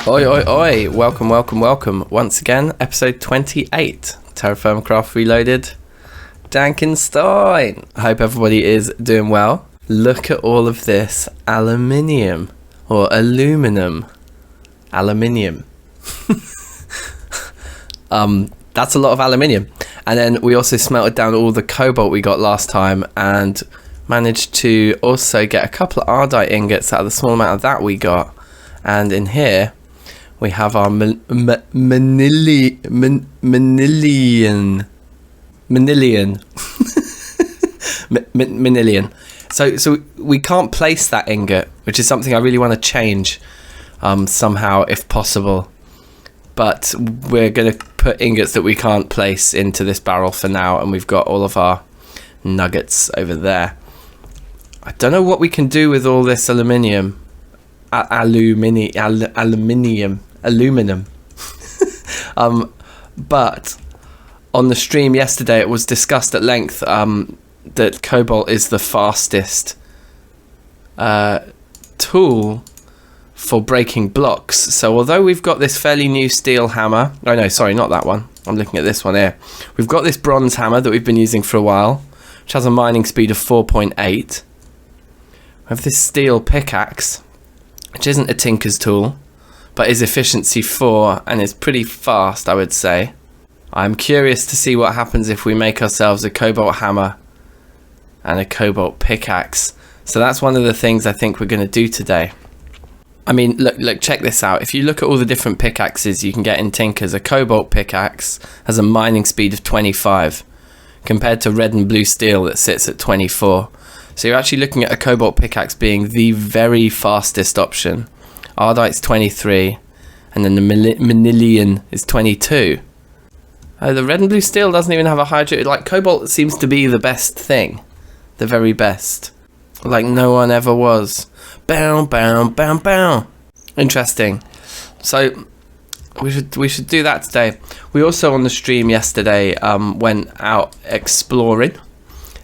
Oi, oi, oi. Welcome, welcome, welcome. Once again, episode 28. TerraFirmaCraft Reloaded. DankNStein. I hope everybody is doing well. Look at all of this aluminium. Or aluminum. Aluminium. That's a lot of aluminium. And then we also smelted down all the cobalt we got last time and managed to also get a couple of ardite ingots out of the small amount of that we got. And in here we have our manilian. So we can't place that ingot, which is something I really want to change somehow if possible. But we're going to put ingots that we can't place into this barrel for now, and we've got all of our nuggets over there. I don't know what we can do with all this aluminium. Aluminum. But on the stream yesterday it was discussed at length that cobalt is the fastest tool for breaking blocks. So although we've got this fairly new steel hammer, no, sorry, not that one, I'm looking at this one here. We've got this bronze hammer that we've been using for a while, which has a mining speed of 4.8. We have this steel pickaxe, which isn't a tinker's tool, but is efficiency 4 and is pretty fast, I would say. I'm curious to see what happens if we make ourselves a cobalt hammer and a cobalt pickaxe. So that's one of the things I think we're going to do today. I mean, look, check this out. If you look at all the different pickaxes you can get in tinkers, a cobalt pickaxe has a mining speed of 25 compared to red and blue steel that sits at 24. So you're actually looking at a cobalt pickaxe being the very fastest option. Ardite's 23, and then the manilian is 22. The red and blue steel doesn't even have a hydrated. Like, cobalt seems to be the best thing, the very best. Like no one ever was. Bow, bow, bow, bow. Interesting. So we should do that today. We also on the stream yesterday went out exploring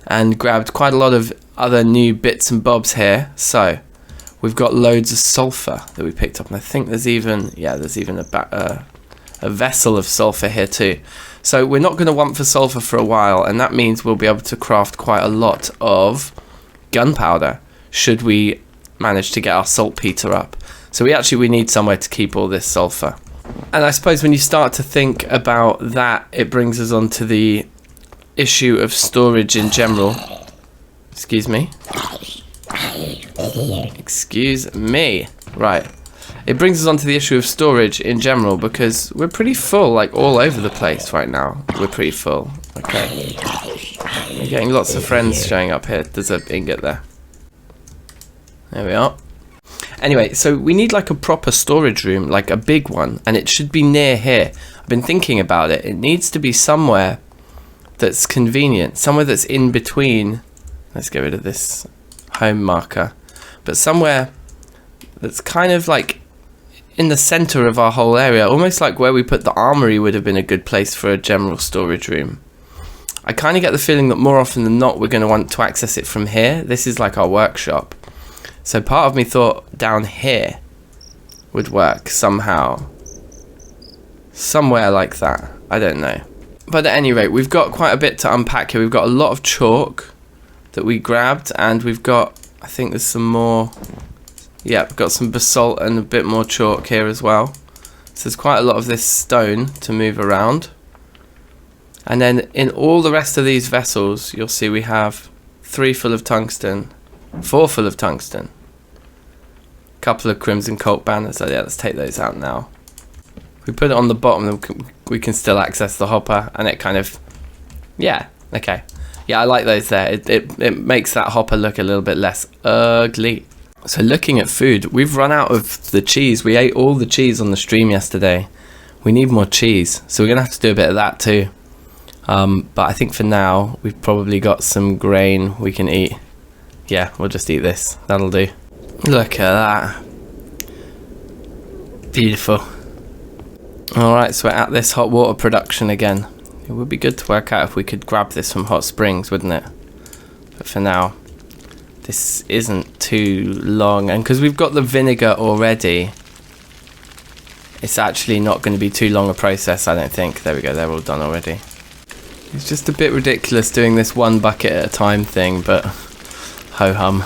and grabbed quite a lot of other new bits and bobs here. So we've got loads of sulfur that we picked up, and I think there's even a vessel of sulfur here too. So we're not going to want for sulfur for a while, and that means we'll be able to craft quite a lot of gunpowder should we manage to get our saltpeter up. So we need somewhere to keep all this sulfur. And I suppose when you start to think about that, it brings us on to the issue of storage in general. Excuse me. Right. It brings us on to the issue of storage in general, because we're pretty full, like all over the place right now. We're pretty full. Okay. We're getting lots of friends showing up here. There's an ingot there. There we are. Anyway, so we need like a proper storage room, like a big one, and it should be near here. I've been thinking about it. It needs to be somewhere that's convenient, somewhere that's in between. Let's get rid of this home marker. But somewhere that's kind of like in the center of our whole area, almost like where we put the armory would have been a good place for a general storage room. I kind of get the feeling that more often than not we're going to want to access it from here. This is like our workshop. So part of me thought down here would work somehow. Somewhere like that. I don't know. But at any rate, we've got quite a bit to unpack here. We've got a lot of chalk that we grabbed, and we've got, I think there's some more. Yeah, we've got some basalt and a bit more chalk here as well. So there's quite a lot of this stone to move around. And then in all the rest of these vessels, you'll see we have 3 full of tungsten, 4 full of tungsten, a couple of crimson colt banners. So yeah, let's take those out now. We put it on the bottom, we can still access the hopper, and it kind of, yeah, okay. Yeah, I like those there. It makes that hopper look a little bit less ugly. So looking at food, we've run out of the cheese. We ate all the cheese on the stream yesterday. We need more cheese, so we're going to have to do a bit of that too. But I think for now, we've probably got some grain we can eat. Yeah, we'll just eat this. That'll do. Look at that. Beautiful. Alright, so we're at this hot water production again. It would be good to work out if we could grab this from hot springs, wouldn't it? But for now, this isn't too long, and because we've got the vinegar already, it's actually not going to be too long a process, I don't think. There we go, they're all done already. It's just a bit ridiculous doing this one bucket at a time thing, but ho-hum.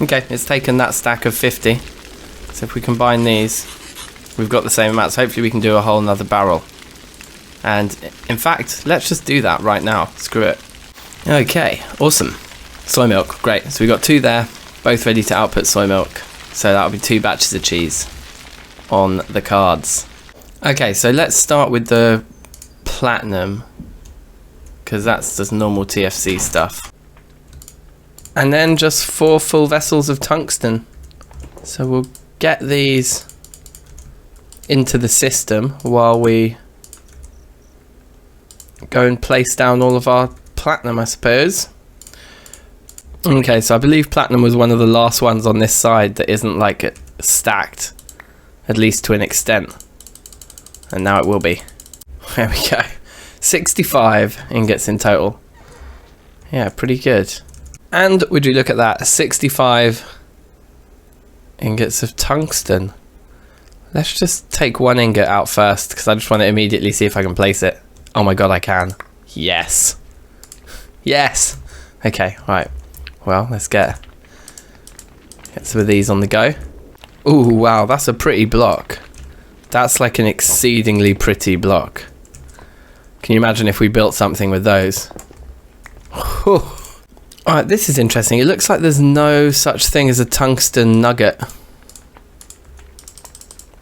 Okay, it's taken that stack of 50. So if we combine these, we've got the same amount. So hopefully we can do a whole nother barrel. And in fact, let's just do that right now. Screw it. Okay, awesome. Soy milk, great. So we've got 2 there, both ready to output soy milk. So that'll be 2 batches of cheese on the cards. Okay, so let's start with the platinum, because that's just normal TFC stuff. And then just 4 full vessels of tungsten. So we'll get these into the system while we go and place down all of our platinum, I suppose. Okay, so I believe platinum was one of the last ones on this side that isn't like stacked, at least to an extent. And now it will be. There we go. 65 ingots in total. Yeah, pretty good. And would you look at that, 65 ingots of tungsten. Let's just take 1 ingot out first, because I just want to immediately see if I can place it. Oh my god, I can. Yes. Yes. Okay, right. Well, let's get some of these on the go. Ooh, wow, that's a pretty block. That's like an exceedingly pretty block. Can you imagine if we built something with those? Alright, this is interesting. It looks like there's no such thing as a tungsten nugget.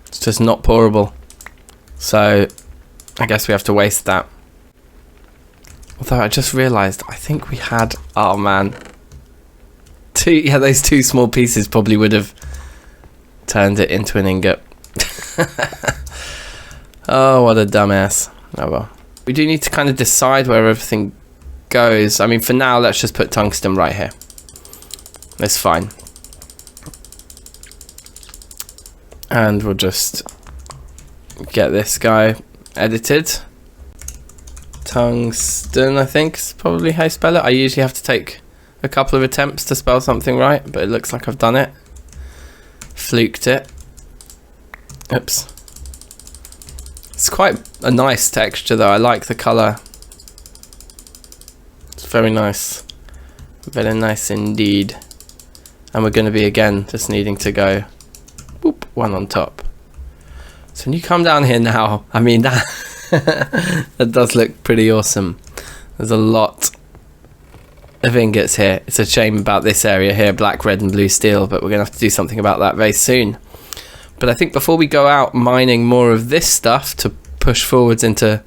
It's just not pourable. So, I guess we have to waste that. Although I just realised, I think we had... Oh man. Yeah, those 2 small pieces probably would have turned it into an ingot. Oh, what a dumbass. Oh well. We do need to kind of decide where everything goes. I mean, for now, let's just put tungsten right here. That's fine. And we'll just get this guy edited. Tungsten, I think, is probably how you spell it. I usually have to take a couple of attempts to spell something right, but it looks like I've done it. Fluked it. Oops. It's quite a nice texture though. I like the colour. It's very nice. Very nice indeed. And we're going to be again just needing to go whoop, 1 on top. So when you come down here now, I mean that that does look pretty awesome. There's a lot of ingots here. It's a shame about this area here, black, red and blue steel, but we're going to have to do something about that very soon. But I think before we go out mining more of this stuff to push forwards into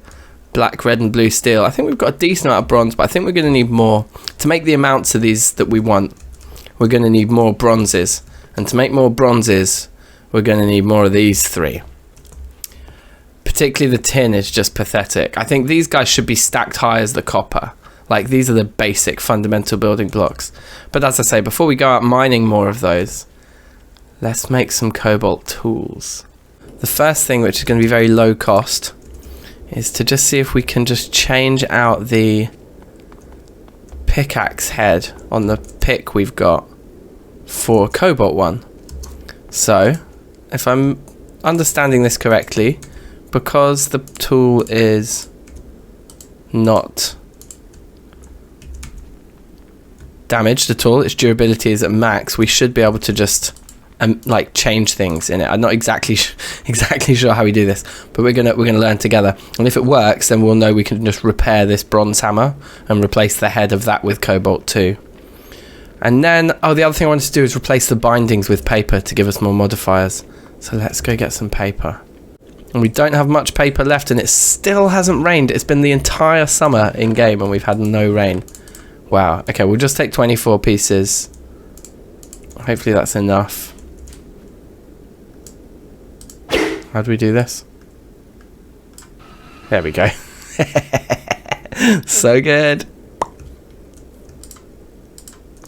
black, red and blue steel, I think we've got a decent amount of bronze, but I think we're going to need more. To make the amounts of these that we want, we're going to need more bronzes. And to make more bronzes, we're going to need more of these 3. Particularly the tin is just pathetic. I think these guys should be stacked high as the copper. Like, these are the basic fundamental building blocks. But as I say, before we go out mining more of those, let's make some cobalt tools. The first thing, which is going to be very low cost, is to just see if we can just change out the pickaxe head on the pick we've got for a cobalt one. So, if I'm understanding this correctly, because the tool is not damaged at all, its durability is at max, we should be able to just like change things in it. I'm not exactly sure how we do this, but we're gonna learn together. And if it works, then we'll know we can just repair this bronze hammer and replace the head of that with cobalt too. And then, oh, the other thing I wanted to do is replace the bindings with paper to give us more modifiers. So let's go get some paper. And we don't have much paper left, and it still hasn't rained. It's been the entire summer in game and we've had no rain. Wow. Okay, we'll just take 24 pieces. Hopefully that's enough. How do we do this? There we go. So good.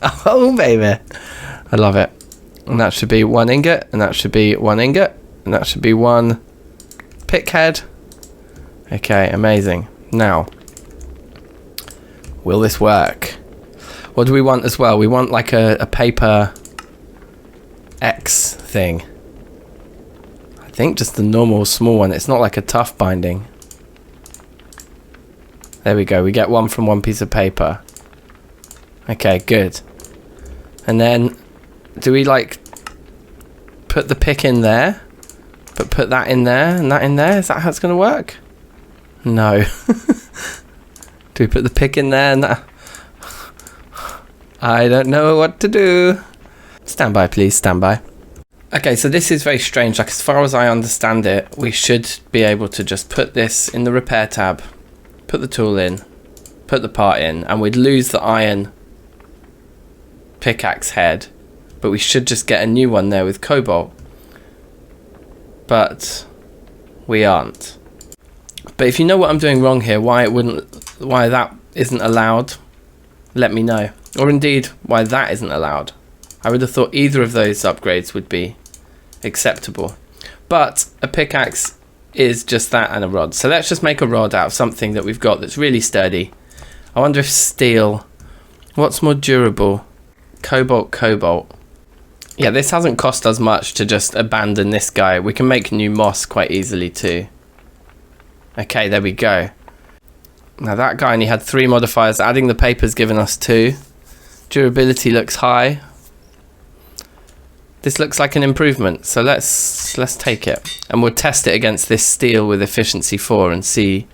Oh, baby. I love it. And that should be 1 ingot, and that should be 1 ingot, and that should be 1 pick head. Okay, amazing. Now, will this work? What do we want as well? We want like a paper X thing. I think just the normal small one. It's not like a tough binding. There we go. We get one from one piece of paper. Okay, good. And then, do we like put the pick in there? But put that in there and that in there? Is that how it's going to work? No. Do we put the pick in there and that? I don't know what to do. Stand by, please. Stand by. Okay, so this is very strange. Like, as far as I understand it, we should be able to just put this in the repair tab, put the tool in, put the part in, and we'd lose the iron pickaxe head, but we should just get a new one there with Cobalt. But we aren't. But if you know what I'm doing wrong here, why that isn't allowed, let me know. Or indeed, why that isn't allowed. I would have thought either of those upgrades would be acceptable. But a pickaxe is just that and a rod. So let's just make a rod out of something that we've got that's really sturdy. I wonder if steel, what's more durable? Cobalt. Yeah, this hasn't cost us much to just abandon this guy. We can make new moss quite easily too. Okay, there we go. Now that guy only had 3 modifiers. Adding the paper's given us 2. Durability looks high. This looks like an improvement, so let's take it. And we'll test it against this steel with efficiency 4 and see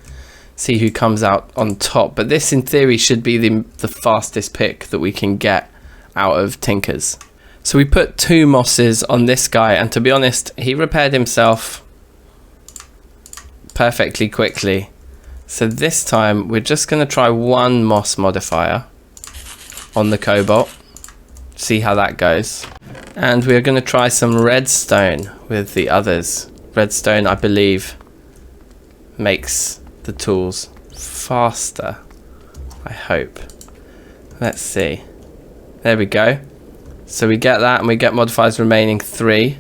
who comes out on top. But this in theory should be the fastest pick that we can get out of Tinkers. So we put 2 mosses on this guy, and to be honest, he repaired himself perfectly quickly. So this time we're just going to try 1 moss modifier on the Cobalt, see how that goes. And we're going to try some redstone with the others. Redstone, I believe, makes the tools faster, I hope. Let's see. There we go. So we get that, and we get modifiers remaining 3.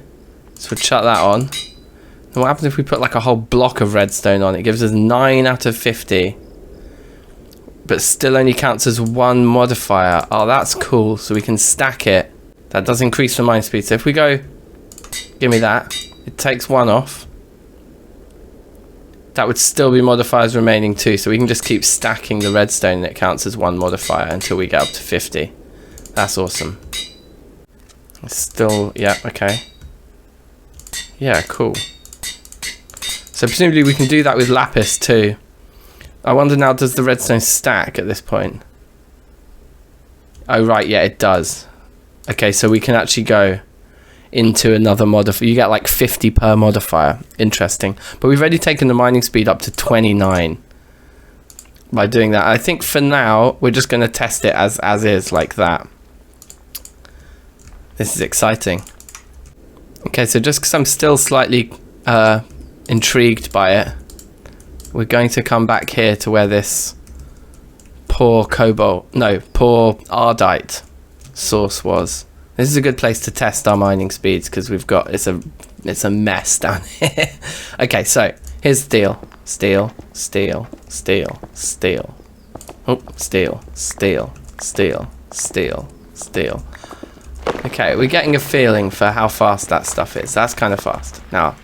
So we'll chuck that on. And what happens if we put like a whole block of redstone on? It gives us 9 out of 50. But still only counts as 1 modifier. Oh, that's cool. So we can stack it. That does increase the mine speed. So if we go, give me that. It takes 1 off. That would still be modifiers remaining 2. So we can just keep stacking the redstone and it counts as 1 modifier until we get up to 50. That's awesome. Still, yeah, okay. Yeah, cool. So presumably we can do that with lapis too. I wonder now, does the redstone stack at this point? Oh right, yeah, it does. Okay, so we can actually go into another modifier. You get like 50 per modifier. Interesting. But we've already taken the mining speed up to 29 by doing that. I think for now we're just going to test it as is, like that. This is exciting. Okay, so just because I'm still slightly intrigued by it, we're going to come back here to where this poor ardite source was. This is a good place to test our mining speeds because we've got it's a mess down here. Okay, so here's steel. Oh, steel. Okay, we're getting a feeling for how fast that stuff is. That's kind of fast. Now,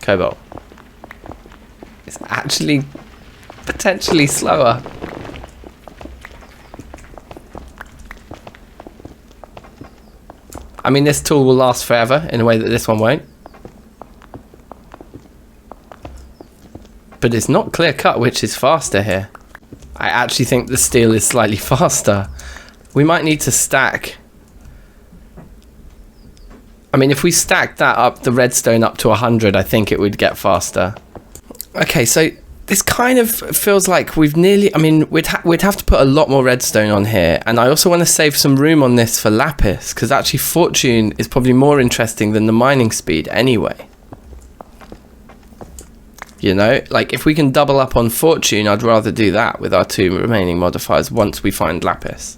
Cobalt. It's actually potentially slower. I mean, this tool will last forever in a way that this one won't. But it's not clear cut which is faster here. I actually think the steel is slightly faster. We might need to stack. I mean, if we stacked that up, the redstone up to 100, I think it would get faster. Okay, so this kind of feels like we've nearly... I mean, we'd have to put a lot more redstone on here. And I also want to save some room on this for lapis, because actually fortune is probably more interesting than the mining speed anyway. You know, like if we can double up on fortune, I'd rather do that with our 2 remaining modifiers once we find lapis.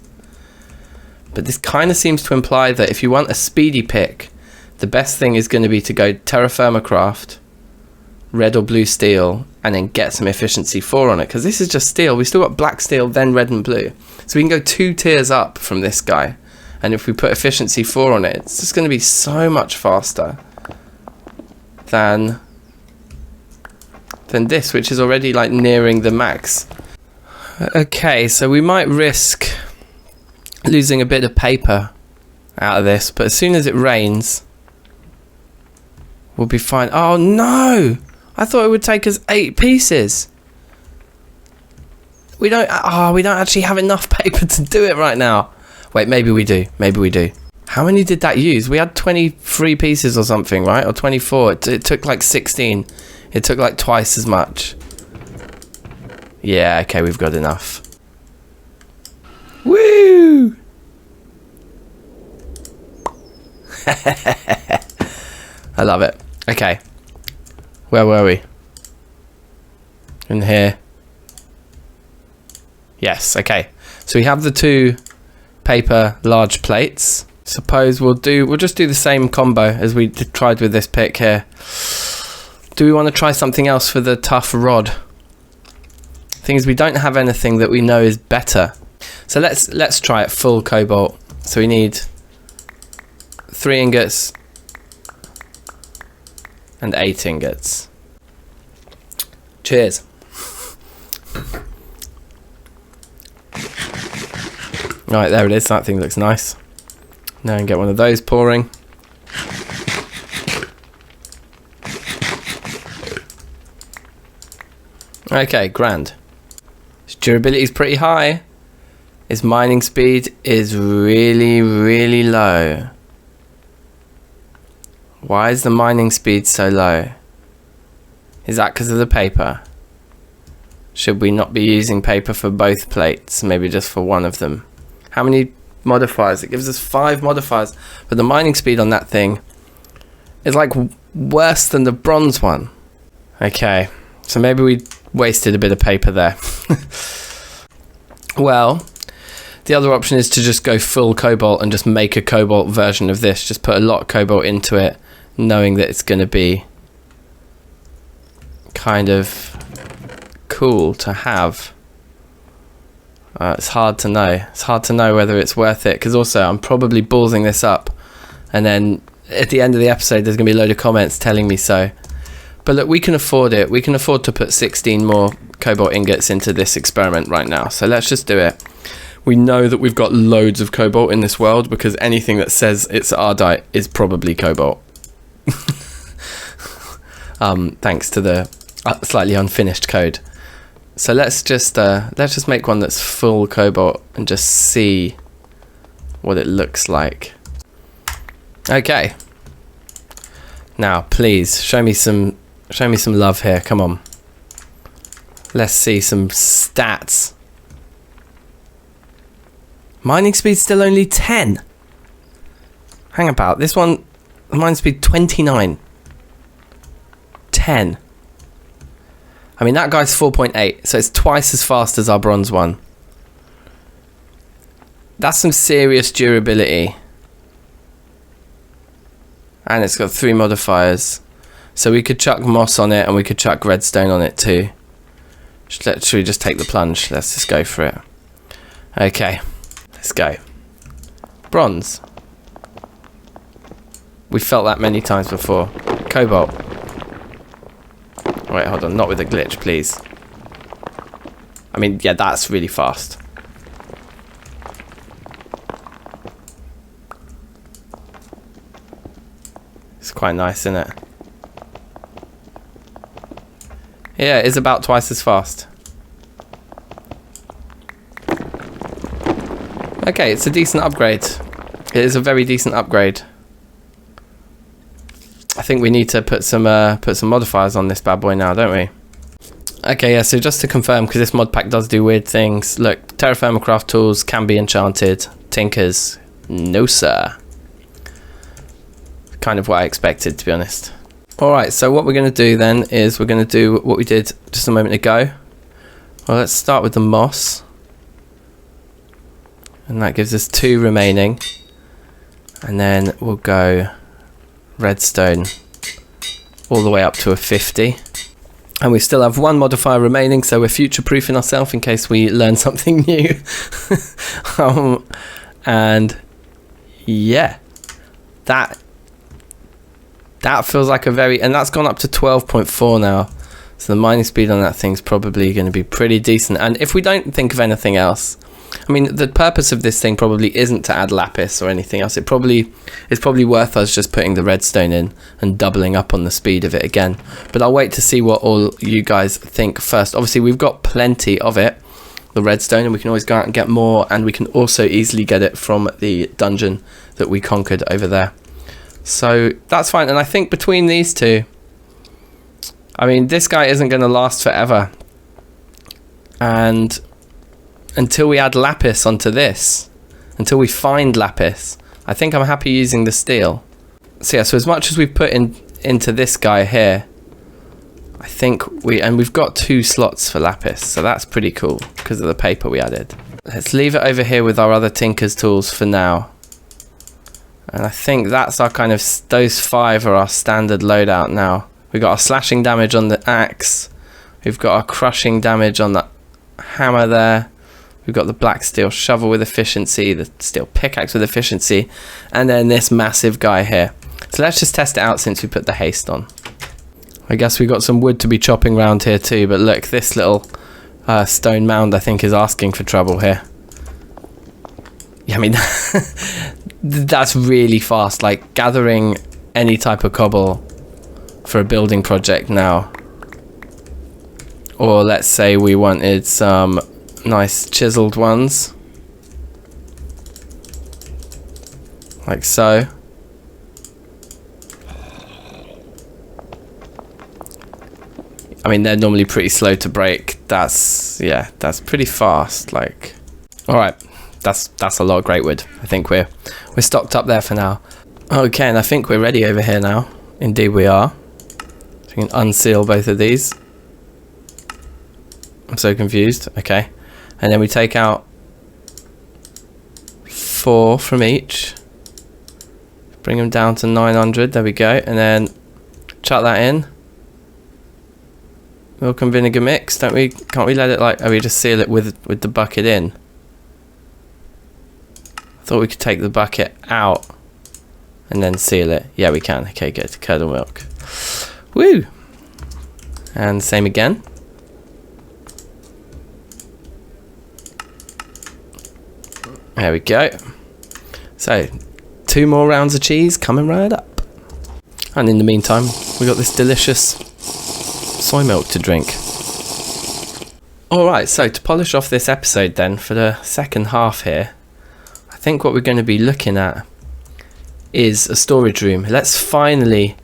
But this kind of seems to imply that if you want a speedy pick, the best thing is going to be to go TerraFirmaCraft, red or blue steel, and then get some efficiency 4 on it, because this is just steel. We still got black steel, then red and blue. So we can go 2 tiers up from this guy. And if we put efficiency 4 on it, it's just going to be so much faster. than this, which is already like nearing the max. Okay, so we might risk losing a bit of paper out of this, but as soon as it rains, we'll be fine. Oh no! I thought it would take us 8 pieces. We don't actually have enough paper to do it right now. Wait, maybe we do. Maybe we do. How many did that use? We had 23 pieces or something, right? Or 24. It took like 16. It took like twice as much. Yeah, okay, we've got enough. Woo! I love it. Okay. Where were we? In here. Yes, okay. So we have the 2 paper large plates. Suppose we'll just do the same combo as we tried with this pick here. Do we want to try something else for the tough rod? Thing is, we don't have anything that we know is better. So let's try it full cobalt. So we need 3 ingots and 8 ingots. Cheers. Right, there it is. That thing looks nice. Now I can get one of those pouring. Okay, grand. His durability is pretty high. His mining speed is really, really low. Why is the mining speed so low? Is that because of the paper? Should we not be using paper for both plates? Maybe just for one of them. How many modifiers? It gives us 5 modifiers. But the mining speed on that thing is like worse than the bronze one. Okay, so maybe we wasted a bit of paper there. Well, the other option is to just go full cobalt and just make a cobalt version of this. Just put a lot of cobalt into it, knowing that it's going to be kind of cool to have. It's hard to know. It's hard to know whether it's worth it, because also I'm probably ballsing this up, and then at the end of the episode there's going to be a load of comments telling me so. But look, we can afford it. We can afford to put 16 more cobalt ingots into this experiment right now. So let's just do it. We know that we've got loads of cobalt in this world, because anything that says it's ardite is probably cobalt. Thanks to the slightly unfinished code. So let's just make one that's full cobalt and just see what it looks like. Okay. Now, please show me some love here. Come on. Let's see some stats. Mining speed still only 10. Hang about. This one, mining speed 29. 10. I mean, that guy's 4.8, so it's twice as fast as our bronze one. That's some serious durability. And it's got 3 modifiers. So we could chuck moss on it, and we could chuck redstone on it too. Should we just take the plunge? Let's just go for it. Okay, let's go. Bronze. We felt that many times before. Cobalt. Wait, hold on, not with a glitch, please. I mean, yeah, that's really fast. It's quite nice, isn't it? Yeah, it's about twice as fast. Okay, it's a decent upgrade. It is a very decent upgrade. I think we need to put some modifiers on this bad boy now, don't we? Okay, yeah, so just to confirm, because this mod pack does do weird things. Look, TerraFirmaCraft tools can be enchanted. Tinkers, no sir. Kind of what I expected, to be honest. Alright, so what we're going to do then is we're going to do what we did just a moment ago. Well, let's start with the moss. And that gives us 2 remaining. And then we'll go redstone all the way up to a 50. And we still have 1 modifier remaining, so we're future-proofing ourselves in case we learn something new. And yeah, that That feels like a very... And that's gone up to 12.4 now. So the mining speed on that thing's probably going to be pretty decent. And if we don't think of anything else... I mean, the purpose of this thing probably isn't to add lapis or anything else. It's probably worth us just putting the redstone in and doubling up on the speed of it again. But I'll wait to see what all you guys think first. Obviously, we've got plenty of it, the redstone, and we can always go out and get more. And we can also easily get it from the dungeon that we conquered over there. So that's fine. And I think between these two, I mean, this guy isn't going to last forever. And until we add lapis onto this, until we find lapis, I think I'm happy using the steel. So yeah, so as much as we've put into this guy here, I think we've got 2 slots for lapis, so that's pretty cool because of the paper we added. Let's leave it over here with our other tinker's tools for now. And I think that's our kind of, those 5 are our standard loadout now. We've got our slashing damage on the axe, we've got our crushing damage on the hammer there. We've got the black steel shovel with efficiency, the steel pickaxe with efficiency, and then this massive guy here. So let's just test it out since we put the haste on. I guess we've got some wood to be chopping around here too, but look, this little stone mound I think is asking for trouble here. Yeah, I mean, that's really fast, like gathering any type of cobble for a building project now. Or let's say we wanted some nice chiseled ones, like so. I mean, they're normally pretty slow to break. That's pretty fast. Like, all right, that's a lot of great wood. I think we're stocked up there for now. Okay, and I think we're ready over here now. Indeed, we are. So we can unseal both of these. I'm so confused. Okay. And then we take out 4 from each. Bring them down to 900. There we go. And then chuck that in. Milk and vinegar mix. Can't we let it like... Oh, we just seal it with the bucket in. I thought we could take the bucket out and then seal it. Yeah, we can. Okay, good. Curdle milk. Woo! And same again. There we go. So, 2 more rounds of cheese coming right up. And in the meantime, we got this delicious soy milk to drink. Alright, so to polish off this episode then, for the second half here, I think what we're going to be looking at is a storage room. Let's finally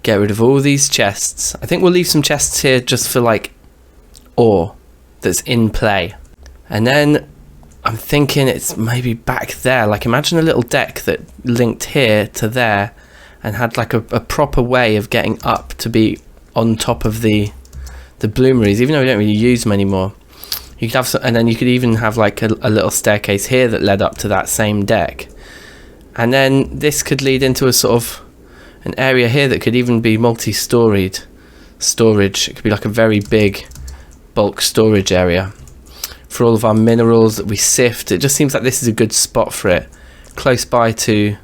get rid of all these chests. I think we'll leave some chests here just for like ore that's in play. And then I'm thinking it's maybe back there. Like, imagine a little deck that linked here to there and had like a proper way of getting up to be on top of the bloomeries, even though we don't really use them anymore. You could have some, and then you could even have like a little staircase here that led up to that same deck. And then this could lead into a sort of an area here that could even be multi-storied storage. It could be like a very big bulk storage area for all of our minerals that we sift. It just seems like this is a good spot for it, close by to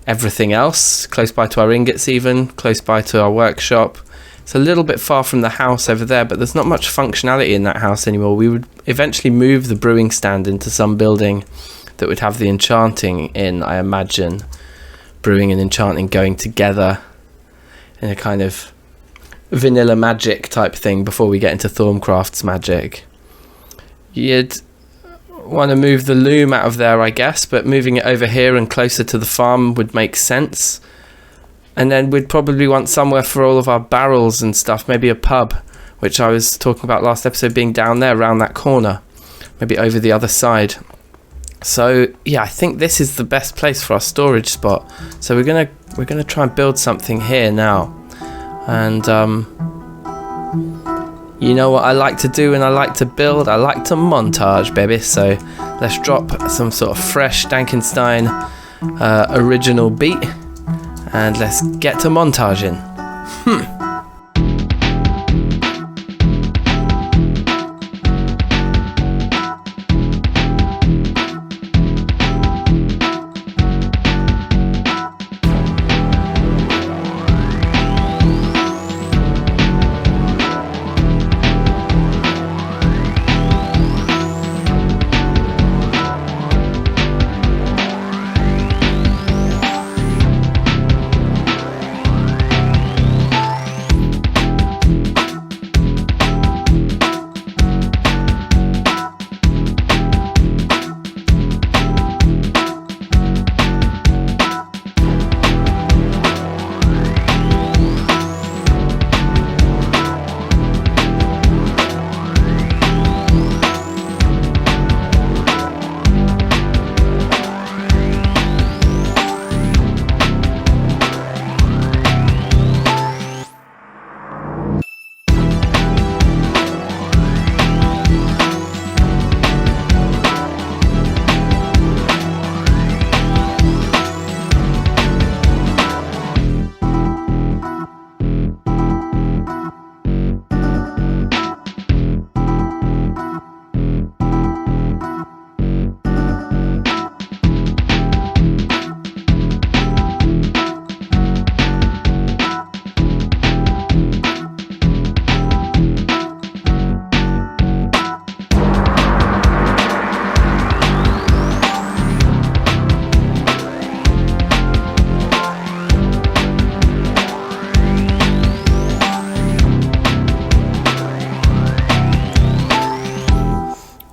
everything else, close by to our ingots, even close by to our workshop. It's a little bit far from the house over there, but there's not much functionality in that house anymore. We would eventually move the brewing stand into some building that would have the enchanting in, I imagine. Brewing and enchanting going together in a kind of vanilla magic type thing before we get into Thermcraft's magic. You'd want to move the loom out of there, I guess, but moving it over here and closer to the farm would make sense. And then we'd probably want somewhere for all of our barrels and stuff, maybe a pub, which I was talking about last episode, being down there around that corner, maybe over the other side. So yeah, I think this is the best place for our storage spot. So we're gonna try and build something here now. And you know what I like to do and I like to build? I like to montage, baby. So let's drop some sort of fresh DankNStein original beat and let's get to montaging.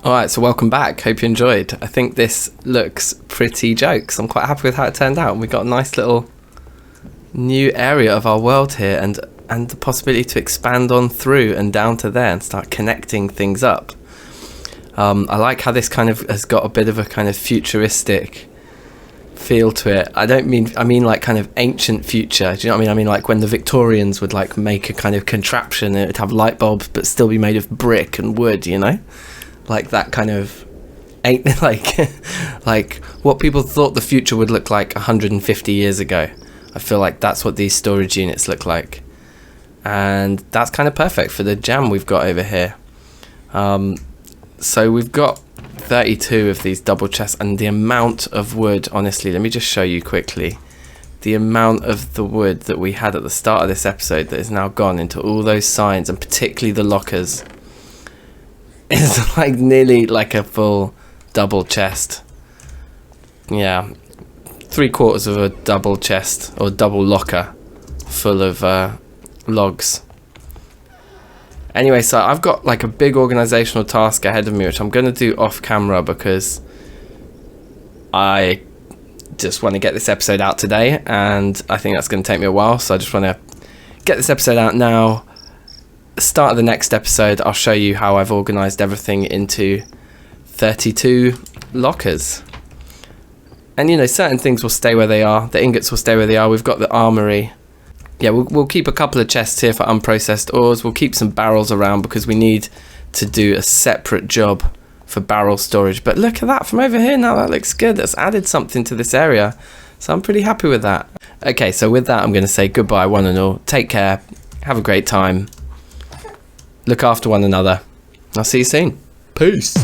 Alright, so welcome back. Hope you enjoyed. I think this looks pretty jokes. I'm quite happy with how it turned out. We got a nice little new area of our world here, and the possibility to expand on through and down to there and start connecting things up. I like how this kind of has got a bit of a kind of futuristic feel to it. I mean like kind of ancient future. Do you know what I mean? I mean like when the Victorians would like make a kind of contraption and it would have light bulbs but still be made of brick and wood, you know? Like that kind of like what people thought the future would look like 150 years ago. I feel like that's what these storage units look like. And that's kind of perfect for the jam we've got over here. So we've got 32 of these double chests, and the amount of wood, honestly, let me just show you quickly. The amount of the wood that we had at the start of this episode that is now gone into all those signs, and particularly the lockers, is like nearly like a full double chest. Yeah, 3/4 of a double chest or double locker full of logs. Anyway, so I've got like a big organizational task ahead of me, which I'm going to do off camera because I just want to get this episode out today, and I think that's going to take me a while, so I just want to get this episode out now. Start of the next episode, I'll show you how I've organized everything into 32 lockers. And you know, certain things will stay where they are. The ingots will stay where they are. We've got the armory. Yeah, we'll keep a couple of chests here for unprocessed ores. We'll keep some barrels around because we need to do a separate job for barrel storage. But look at that from over here now. That looks good. That's added something to this area. So I'm pretty happy with that. Okay, so with that, I'm going to say goodbye, one and all. Take care. Have a great time. Look after one another. I'll see you soon. Peace.